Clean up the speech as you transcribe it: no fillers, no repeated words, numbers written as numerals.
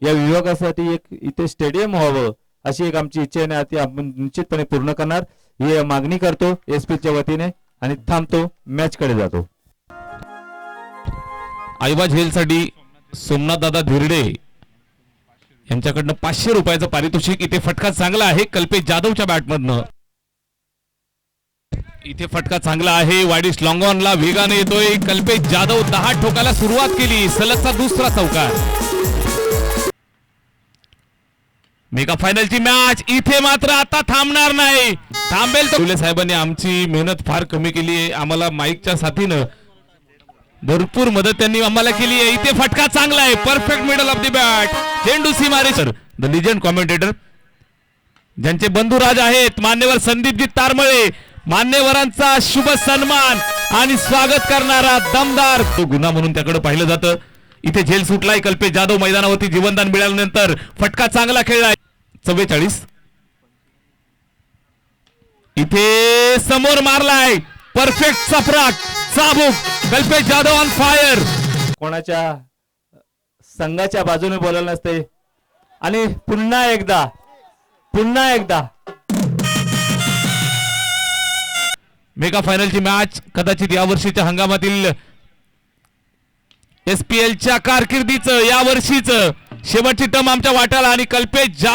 या विभागासाठी एक इथे स्टेडियम व्हावं अशी एक आमची इच्छा आहे आणि ती आपण निश्चितपणे पूर्ण करणार ही मागणी करतो एसपीच्या वतीने आणि थांबतो मॅच कडे जातो. आईबा झेलसाठी सोमनाथ दादा धिरडे यांच्याकडनं 500 रुपयाचं पारितोषिक. इथे फटका चांगला आहे कल्पेश जाधवच्या बॅटमधनं. इथे फटका चांगला आहे वाडीस लॉंग ऑनला वेगाने येतोय कल्पेश जाधव. 10 ठोकाला सुरुवात केली सलगचा दुसरा चौकार. मेगा फायनलची मॅच इथे मात्र आता थांबणार नाही. थांबेल तर साहेबांनी आमची मेहनत फार कमी केली आहे. आम्हाला माईकच्या साथीनं भरपूर मदत त्यांनी आम्हाला केली आहे. इथे फटका चांगला आहे perfect middle of the bat. चेंडू सीमारे सर द लिजंड कॉमेंटेटर ज्यांचे बंधुराज आहेत मान्यवर संदीपजी तारमळे. मान्यवरांचा शुभ सन्मान आणि स्वागत करणारा दमदार तो गुन्हा म्हणून त्याकडे पाहिलं जातं. इथे झेल सुटलाय कल्पेश जाधव मैदानावरती जीवनदान मिळाल्यानंतर फटका चांगला खेळलाय. 44 इथे समोर मारलाय परफेक्ट चपराक चाबूक कल्पेश जाधव ऑन फायर. कोणाच्या संघाच्या बाजूने बोलायला नसते आणि पुन्हा एकदा मेगा फायनलची मॅच कदाचित या वर्षीच्या हंगामातील एसपीएलच्या कारकिर्दीचं या वर्षीचं शेवटची टर्म आमच्या वाट्याला आणि कल्पेश